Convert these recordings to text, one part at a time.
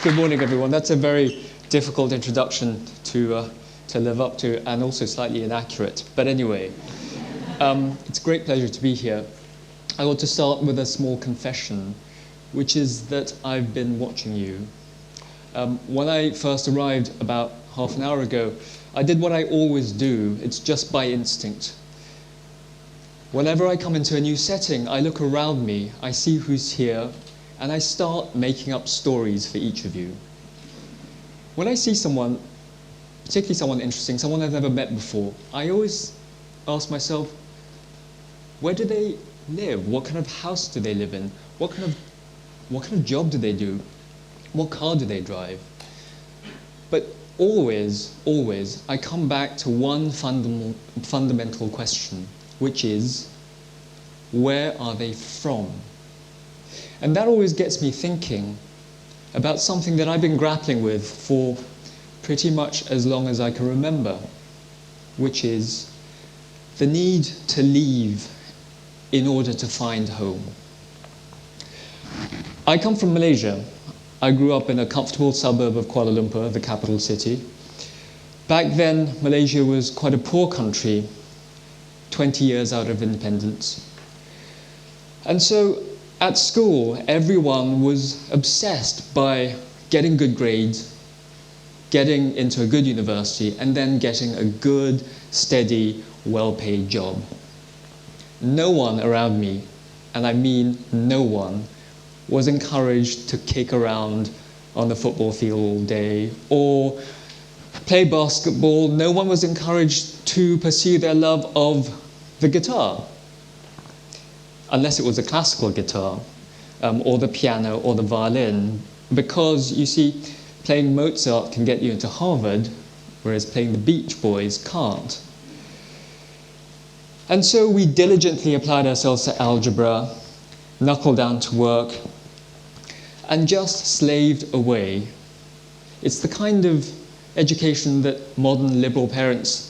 Good morning, everyone. That's a very difficult introduction to live up to, and also slightly inaccurate. But anyway, it's a great pleasure to be here. I want to start with a small confession, which is that I've been watching you. When I first arrived about half an hour ago, I did what I always do. It's just by instinct. Whenever I come into a new setting, I look around me, I see who's here, and I start making up stories for each of you. When I see someone, particularly someone interesting, someone I've never met before, I always ask myself, where do they live? What kind of house do they live in? What kind of job do they do? What car do they drive? But always, I come back to one fundamental question, which is, where are they from? And that always gets me thinking about something that I've been grappling with for pretty much as long as I can remember, which is the need to leave in order to find home. I come from Malaysia. I grew up in a comfortable suburb of Kuala Lumpur, the capital city. Back then, Malaysia was quite a poor country, 20 years out of independence. And so, at school, everyone was obsessed by getting good grades, getting into a good university, and then getting a good, steady, well-paid job. No one around me, and I mean no one, was encouraged to kick around on the football field all day or play basketball. No one was encouraged to pursue their love of the guitar, unless it was a classical guitar, or the piano, or the violin, because, you see, playing Mozart can get you into Harvard, whereas playing the Beach Boys can't. And so we diligently applied ourselves to algebra, knuckled down to work, and just slaved away. It's the kind of education that modern liberal parents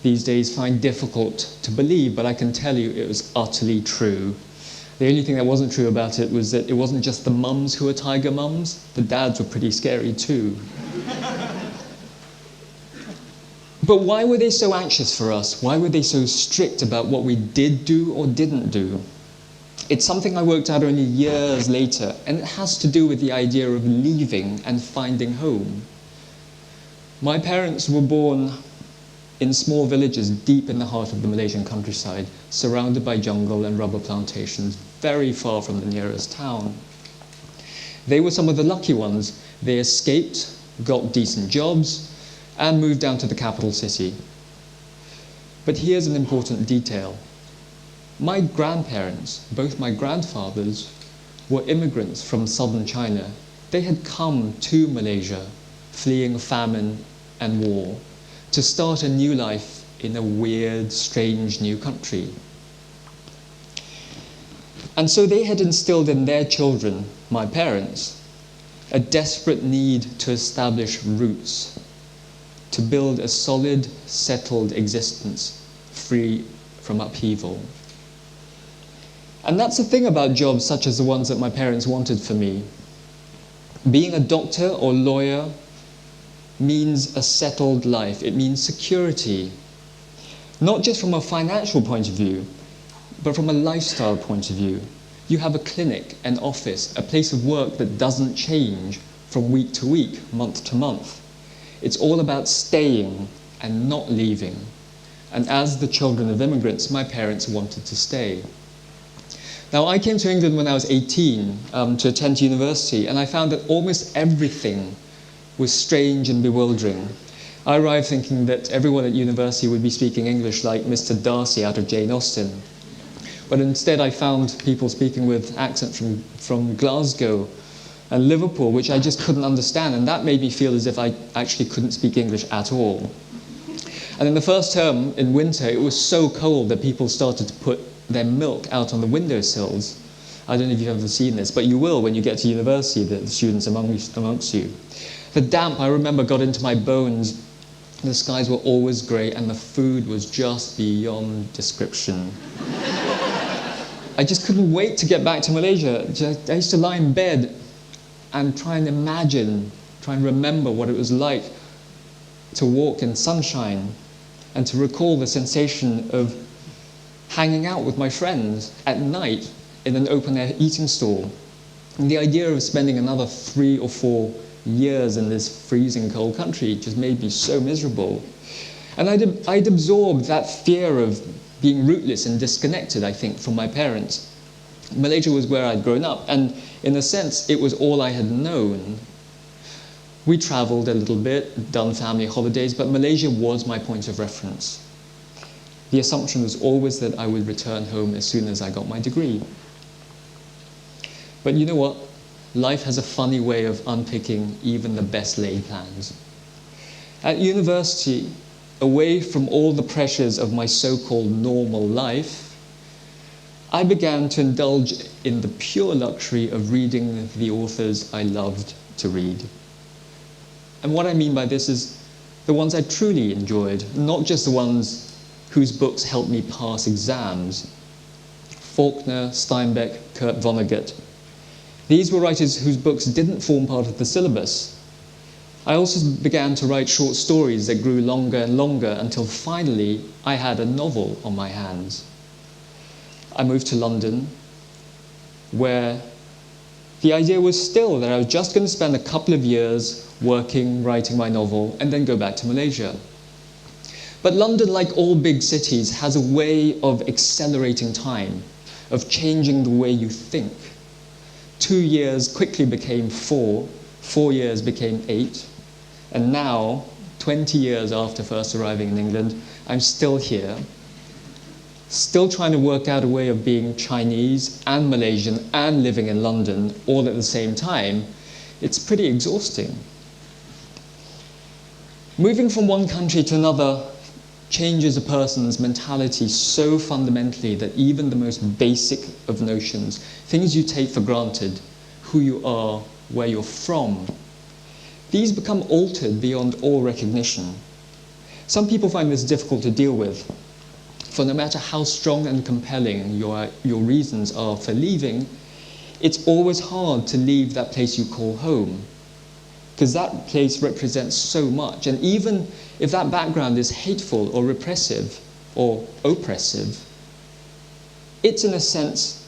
these days find difficult to believe, but I can tell you it was utterly true. The only thing that wasn't true about it was that it wasn't just the mums who were tiger mums, the dads were pretty scary too. But why were they so anxious for us? Why were they so strict about what we did do or didn't do? It's something I worked out only years later, and it has to do with the idea of leaving and finding home. My parents were born in small villages deep in the heart of the Malaysian countryside, surrounded by jungle and rubber plantations, very far from the nearest town. They were some of the lucky ones. They escaped, got decent jobs, and moved down to the capital city. But here's an important detail. My grandparents, both my grandfathers, were immigrants from southern China. They had come to Malaysia, fleeing famine and war, to start a new life in a weird, strange new country. And so they had instilled in their children, my parents, a desperate need to establish roots, to build a solid, settled existence, free from upheaval. And that's the thing about jobs such as the ones that my parents wanted for me. Being a doctor or lawyer means a settled life. It means security, not just from a financial point of view, but from a lifestyle point of view. You have a clinic, an office, a place of work that doesn't change from week to week, month to month. It's all about staying and not leaving. And as the children of immigrants, my parents wanted to stay. Now, I came to England when I was 18 to attend university, and I found that almost everything was strange and bewildering. I arrived thinking that everyone at university would be speaking English like Mr. Darcy out of Jane Austen. But instead I found people speaking with accents from Glasgow and Liverpool, which I just couldn't understand, and that made me feel as if I actually couldn't speak English at all. And in the first term, in winter, it was so cold that people started to put their milk out on the windowsills. I don't know if you've ever seen this, but you will when you get to university, the students amongst you. The damp, I remember, got into my bones. The skies were always grey, and the food was just beyond description. I just couldn't wait to get back to Malaysia. I used to lie in bed and try and imagine, try and remember what it was like to walk in sunshine and to recall the sensation of hanging out with my friends at night in an open-air eating stall. And the idea of spending another 3 or 4 years in this freezing cold country just made me so miserable. And I'd absorbed that fear of being rootless and disconnected, I think, from my parents. Malaysia was where I'd grown up, and in a sense, it was all I had known. We traveled a little bit, done family holidays, but Malaysia was my point of reference. The assumption was always that I would return home as soon as I got my degree. But you know what? Life has a funny way of unpicking even the best laid plans. At university, away from all the pressures of my so-called normal life, I began to indulge in the pure luxury of reading the authors I loved to read. And what I mean by this is the ones I truly enjoyed, not just the ones whose books helped me pass exams. Faulkner, Steinbeck, Kurt Vonnegut. These were writers whose books didn't form part of the syllabus. I also began to write short stories that grew longer and longer until finally I had a novel on my hands. I moved to London, where the idea was still that I was just going to spend a couple of years working, writing my novel, and then go back to Malaysia. But London, like all big cities, has a way of accelerating time, of changing the way you think. 2 years quickly became 4, 4 years became 8, and now, 20 years after first arriving in England, I'm still here, still trying to work out a way of being Chinese and Malaysian and living in London all at the same time. It's pretty exhausting. Moving from one country to another changes a person's mentality so fundamentally that even the most basic of notions, things you take for granted, who you are, where you're from, these become altered beyond all recognition. Some people find this difficult to deal with, for no matter how strong and compelling your reasons are for leaving, it's always hard to leave that place you call home, because that place represents so much. And even if that background is hateful or repressive or oppressive, it's in a sense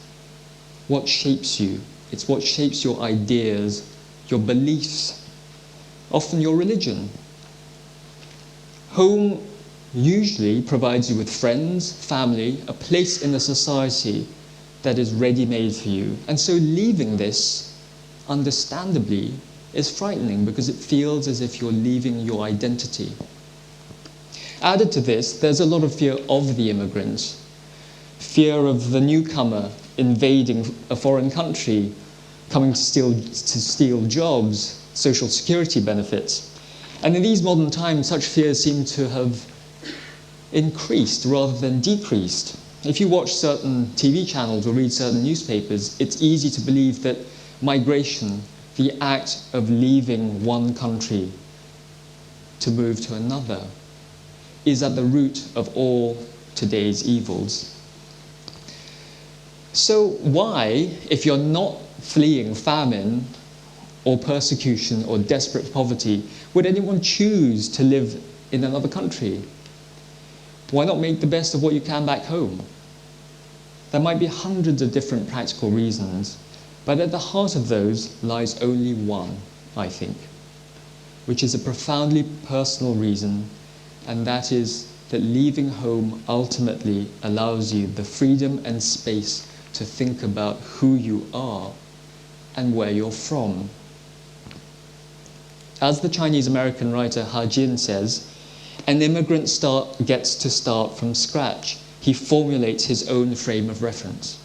what shapes you. It's what shapes your ideas, your beliefs, often your religion. Home usually provides you with friends, family, a place in a society that is ready-made for you. And so leaving this, understandably, is frightening because it feels as if you're leaving your identity. Added to this, there's a lot of fear of the immigrant, fear of the newcomer invading a foreign country, coming to steal jobs, social security benefits. And in these modern times, such fears seem to have increased rather than decreased. If you watch certain TV channels or read certain newspapers, it's easy to believe that migration, the act of leaving one country to move to another, is at the root of all today's evils. So why, if you're not fleeing famine or persecution or desperate poverty, would anyone choose to live in another country? Why not make the best of what you can back home? There might be hundreds of different practical reasons, but at the heart of those lies only one, I think, which is a profoundly personal reason, and that is that leaving home ultimately allows you the freedom and space to think about who you are and where you're from. As the Chinese-American writer Ha Jin says, an immigrant gets to start from scratch. He formulates his own frame of reference.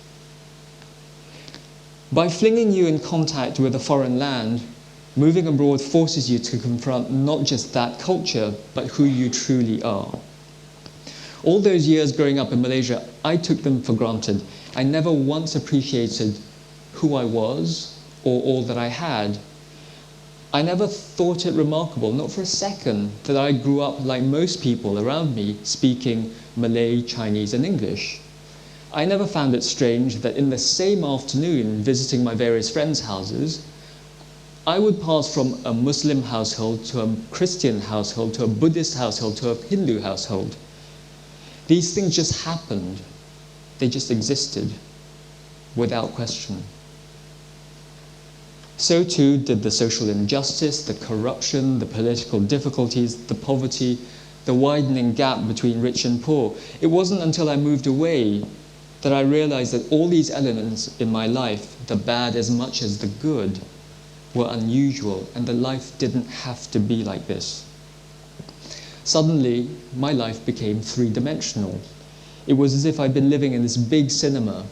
By flinging you in contact with a foreign land, moving abroad forces you to confront not just that culture, but who you truly are. All those years growing up in Malaysia, I took them for granted. I never once appreciated who I was or all that I had. I never thought it remarkable, not for a second, that I grew up like most people around me, speaking Malay, Chinese, and English. I never found it strange that in the same afternoon, visiting my various friends' houses, I would pass from a Muslim household to a Christian household to a Buddhist household to a Hindu household. These things just happened. They just existed without question. So too did the social injustice, the corruption, the political difficulties, the poverty, the widening gap between rich and poor. It wasn't until I moved away that I realized that all these elements in my life, the bad as much as the good, were unusual, and that life didn't have to be like this. Suddenly, my life became three-dimensional. It was as if I'd been living in this big cinema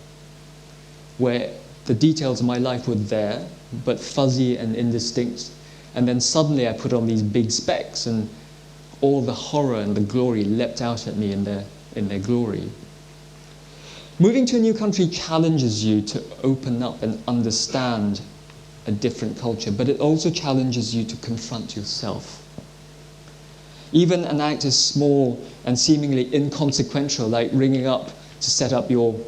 where the details of my life were there, but fuzzy and indistinct, and then suddenly I put on these big specs and all the horror and the glory leapt out at me in their glory. Moving to a new country challenges you to open up and understand a different culture, but it also challenges you to confront yourself. Even an act as small and seemingly inconsequential, like ringing up to set up your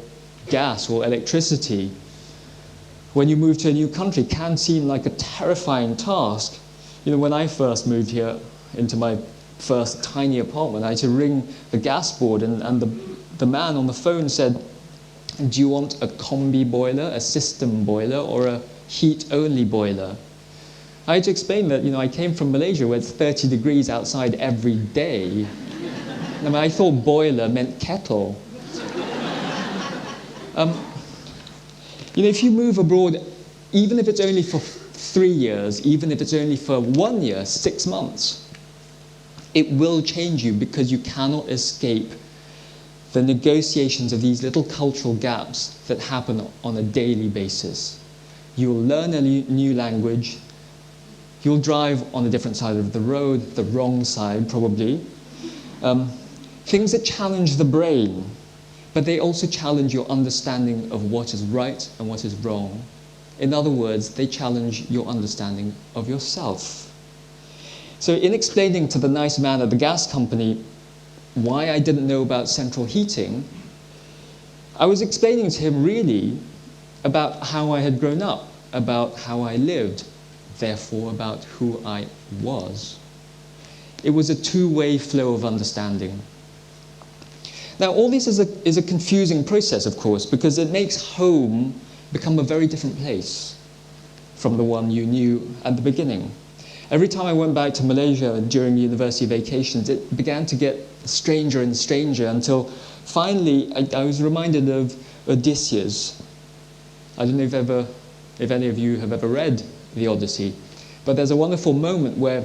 gas or electricity, when you move to a new country, can seem like a terrifying task. You know, when I first moved here into my first tiny apartment, I had to ring the gas board, and the man on the phone said, "Do you want a combi boiler, a system boiler, or a heat-only boiler?" I had to explain that, I came from Malaysia where it's 30 degrees outside every day. I thought boiler meant kettle. If you move abroad, even if it's only for 3 years, even if it's only for 1 year, 6 months, it will change you, because you cannot escape the negotiations of these little cultural gaps that happen on a daily basis. You'll learn a new language, you'll drive on a different side of the road, the wrong side probably. Things that challenge the brain, but they also challenge your understanding of what is right and what is wrong. In other words, they challenge your understanding of yourself. So in explaining to the nice man at the gas company why I didn't know about central heating, I was explaining to him really about how I had grown up, about how I lived, therefore about who I was. It was a two-way flow of understanding. Now, all this is a confusing process, of course, because it makes home become a very different place from the one you knew at the beginning. Every time I went back to Malaysia during university vacations, it began to get stranger and stranger until finally I was reminded of Odysseus. I don't know if any of you have ever read the Odyssey, but there's a wonderful moment where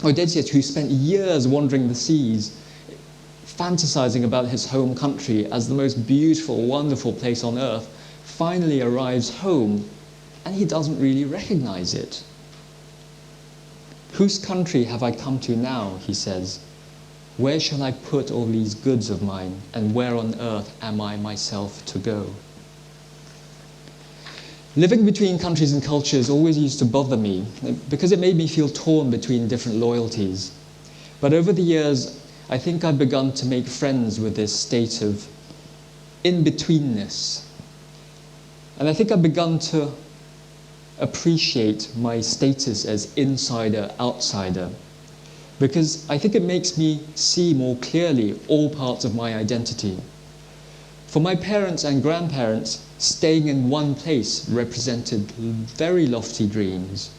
Odysseus, who spent years wandering the seas, fantasizing about his home country as the most beautiful, wonderful place on earth, finally arrives home, and he doesn't really recognize it. "Whose country have I come to now?" he says. "Where shall I put all these goods of mine, and where on earth am I myself to go?" Living between countries and cultures always used to bother me, because it made me feel torn between different loyalties. But over the years, I think I've begun to make friends with this state of in-betweenness. And I think I've begun to appreciate my status as insider-outsider, because I think it makes me see more clearly all parts of my identity. For my parents and grandparents, staying in one place represented very lofty dreams.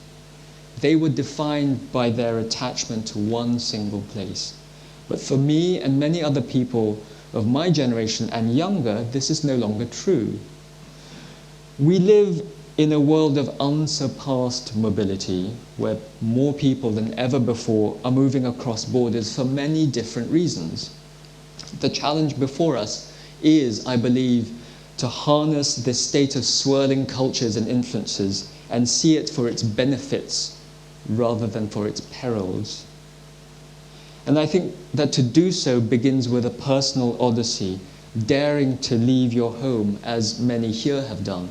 They were defined by their attachment to one single place. But for me and many other people of my generation and younger, this is no longer true. We live in a world of unsurpassed mobility, where more people than ever before are moving across borders for many different reasons. The challenge before us is, I believe, to harness this state of swirling cultures and influences and see it for its benefits rather than for its perils. And I think that to do so begins with a personal odyssey, daring to leave your home, as many here have done,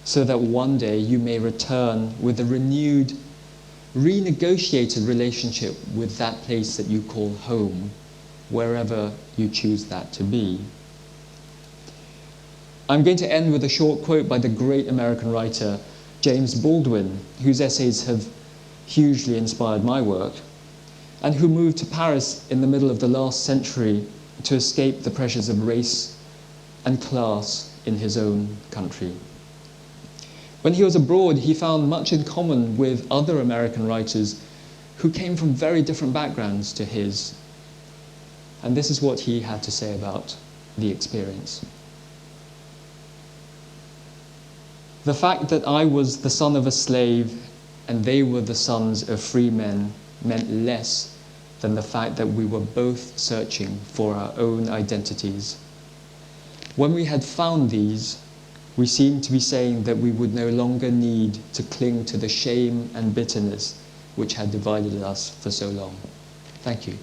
so that one day you may return with a renewed, renegotiated relationship with that place that you call home, wherever you choose that to be. I'm going to end with a short quote by the great American writer James Baldwin, whose essays have hugely inspired my work, and who moved to Paris in the middle of the last century to escape the pressures of race and class in his own country. When he was abroad, he found much in common with other American writers who came from very different backgrounds to his. And this is what he had to say about the experience. The fact that I was the son of a slave and they were the sons of free men meant less than the fact that we were both searching for our own identities. When we had found these, we seemed to be saying that we would no longer need to cling to the shame and bitterness which had divided us for so long. Thank you.